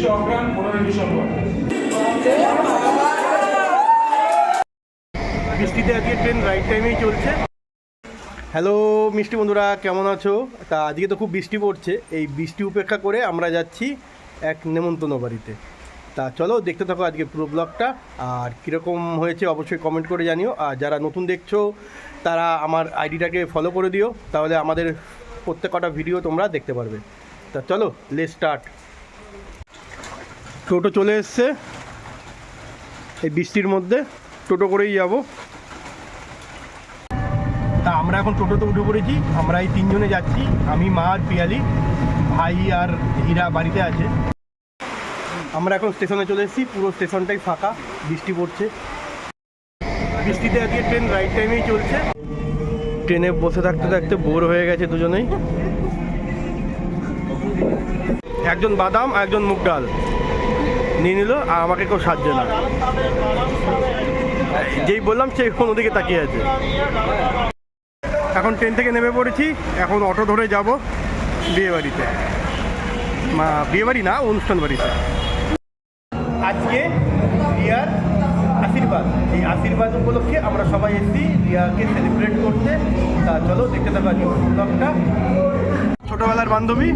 29 অগ্রহায়ণ 15 December. বৃষ্টিতে আজকে train right টাইমেই চলছে। হ্যালো মিষ্টি বন্ধুরা, কেমন আছো? তা আজকে তো খুব বৃষ্টি পড়ছে, এই বৃষ্টি উপেক্ষা করে আমরা যাচ্ছি এক নেমন্তন্ন বাড়িতে। তা চলো দেখতে থাকো আজকে পুরো ব্লগটা, আর কীরকম হয়েছে অবশ্যই কমেন্ট করে জানিও। আর যারা নতুন দেখছো তারা আমার আইডিটাকে ফলো করে দিও, তাহলে আমাদের প্রত্যেকটা ভিডিও তোমরা দেখতে পারবে। তা চলো লেটস স্টার্ট। টোটো চলে এসছে, এই বৃষ্টির মধ্যে টোটো করেই যাব। তা আমরা এখন টোটোতে উঠে পড়েছি, আমরা এই তিনজনে যাচ্ছি, আমি, মা আর পিয়ালি, ভাই আর হীরা বাড়িতে আছে। আমরা এখন স্টেশনে চলে এসেছি, পুরো স্টেশনটাই ফাঁকা, বৃষ্টি পড়ছে। বৃষ্টিতে আজকে ট্রেন রাইট টাইমেই চলছে। ট্রেনে বসে থাকতে থাকতে বোর হয়ে গেছে দুজনেই। একজন বাদাম আর একজন মুগ ডাল নিয়ে নিল, আর আমাকে কেউ সাজছে না। যেই বললাম সে কোনো দিকে তাকিয়ে আছে। এখন ট্রেন থেকে নেমে পড়েছি, এখন অটো ধরে যাব বিয়েবাড়িতে। বিয়েবাড়ি না, অনুষ্ঠান বাড়িতে। আজকে রিয়ার আশীর্বাদ, এই আশীর্বাদ উপলক্ষে আমরা সবাই এসেছি রিয়াকে সেলিব্রেট করতে। তা চলো দেখতে থাকা ব্লগটা। ছোটোবেলার বান্ধবী,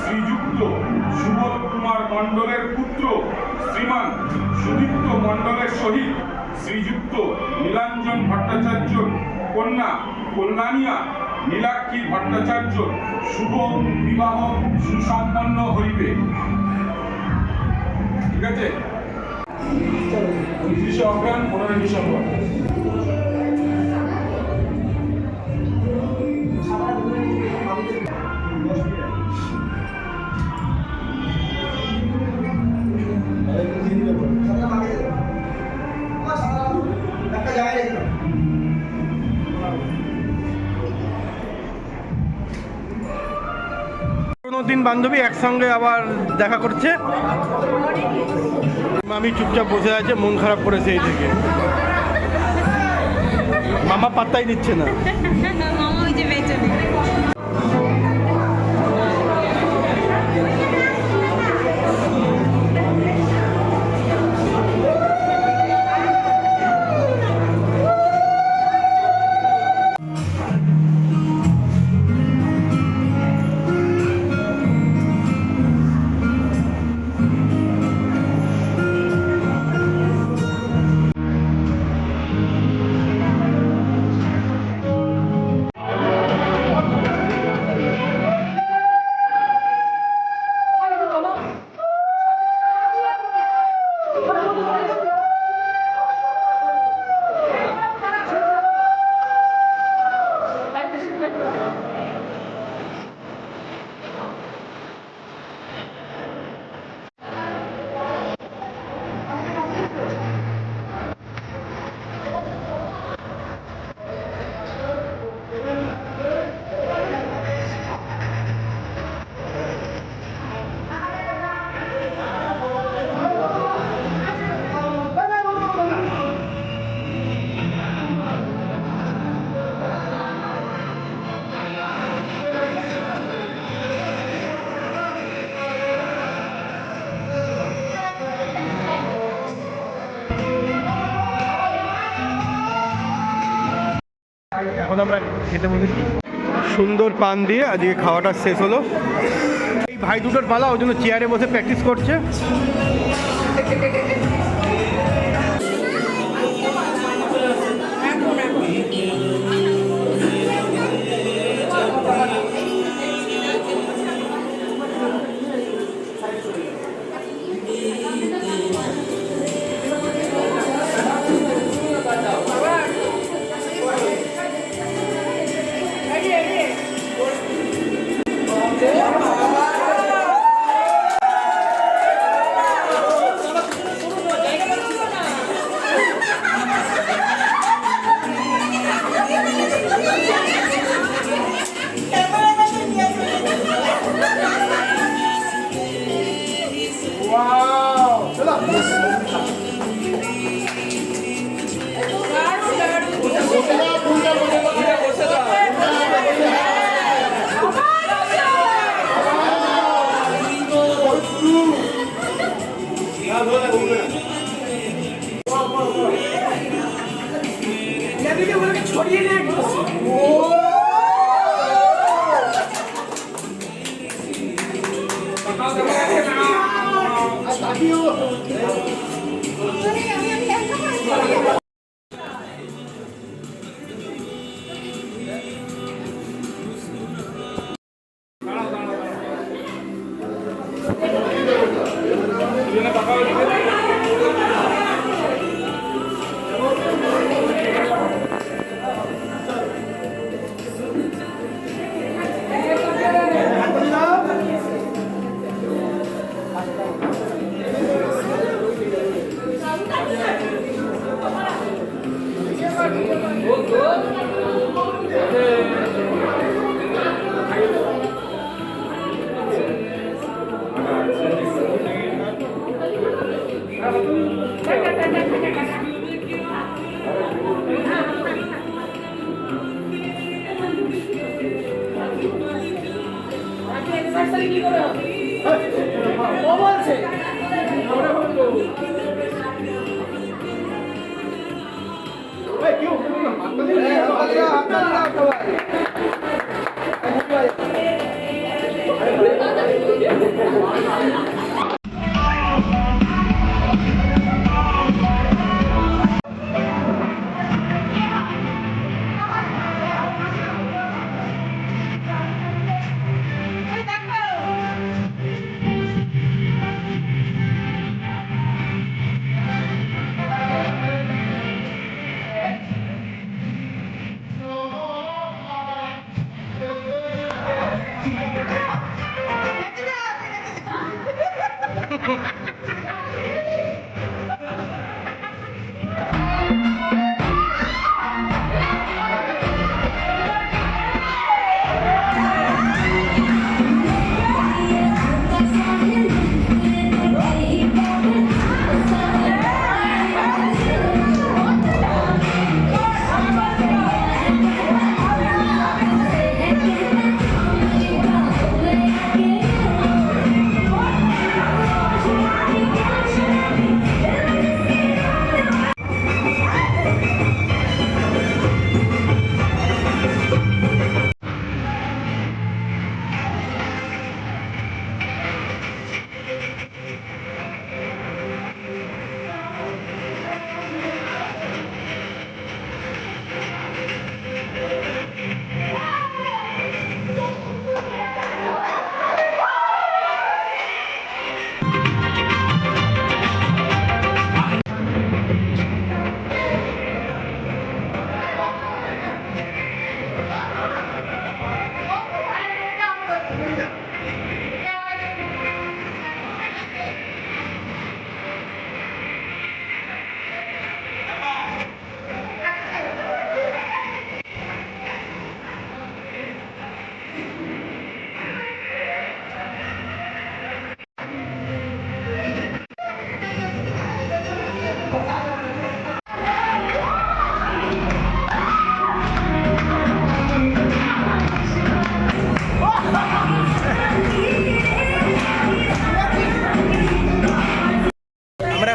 শ্রীযুক্ত সুবোধ কুমার মণ্ডলের পুত্র শ্রীমান সুদীপ্ত মণ্ডলের সহিত শ্রীযুক্ত নীলাঞ্জন ভট্টাচার্য কন্যা কল্যাণিয়া নীলাক্ষী ভট্টাচার্য শুভ বিবাহ সুসম্পন্ন হইবে। ঠিক আছে? 29 অগ্রহায়ণ 15 ডিসেম্বর। দিন বান্ধবী একসঙ্গে আবার দেখা করছে। আমি চুপচাপ বসে আছে, মন খারাপ করেছে এই থেকে। মামা পাত্তাই দিচ্ছে না। এখন আমরা খেতে বসেছি, সুন্দর পান দিয়ে আজকে খাওয়াটা শেষ হলো। এই ভাই দুটোর পালা, ওই জন্য চেয়ারে বসে প্র্যাকটিস করছে। বাচ্চাগুলোকে ছড়িয়ে নিয়ে গেছে।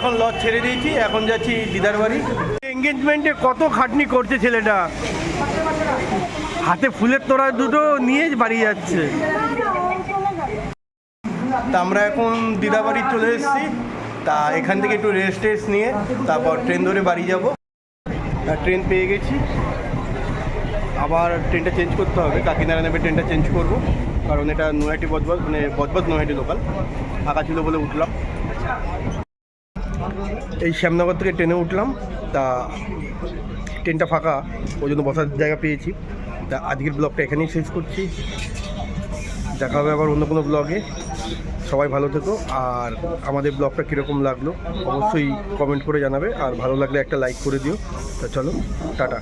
এখন লজ ছেড়ে দিয়েছি, এখন যাচ্ছি দিদার বাড়ি। এঙ্গেজমেন্টে কত খাটনি করছে ছেলেটা, হাতে ফুলের তোড়া দুটো নিয়ে বাড়ি যাচ্ছে। তা আমরা এখন দিদা বাড়ি চলে এসেছি, তা এখান থেকে একটু রেস্ট টেস্ট নিয়ে তারপর ট্রেন ধরে বাড়ি যাব। ট্রেন পেয়ে গেছি, আবার ট্রেনটা চেঞ্জ করতে হবে, কাকিনাড়া নেবে ট্রেনটা চেঞ্জ করব, কারণ এটা নৈহাটি বজবজ, মানে বজবজ নৈহাটি লোকাল, ফাঁকা ছিল বলে উঠলাম। এই শ্যামনগর থেকে ট্রেনে উঠলাম, তা ট্রেনটা ফাঁকা, ওই জন্য বসার জায়গা পেয়েছি। তা আজকের ব্লগটা এখানেই শেষ করছি, দেখা হবে আবার অন্য কোনো ব্লগে। সবাই ভালো থেকো, আর আমাদের ব্লগটা কীরকম লাগলো অবশ্যই কমেন্ট করে জানাবে, আর ভালো লাগলে একটা লাইক করে দিও। তা চলো, টাটা।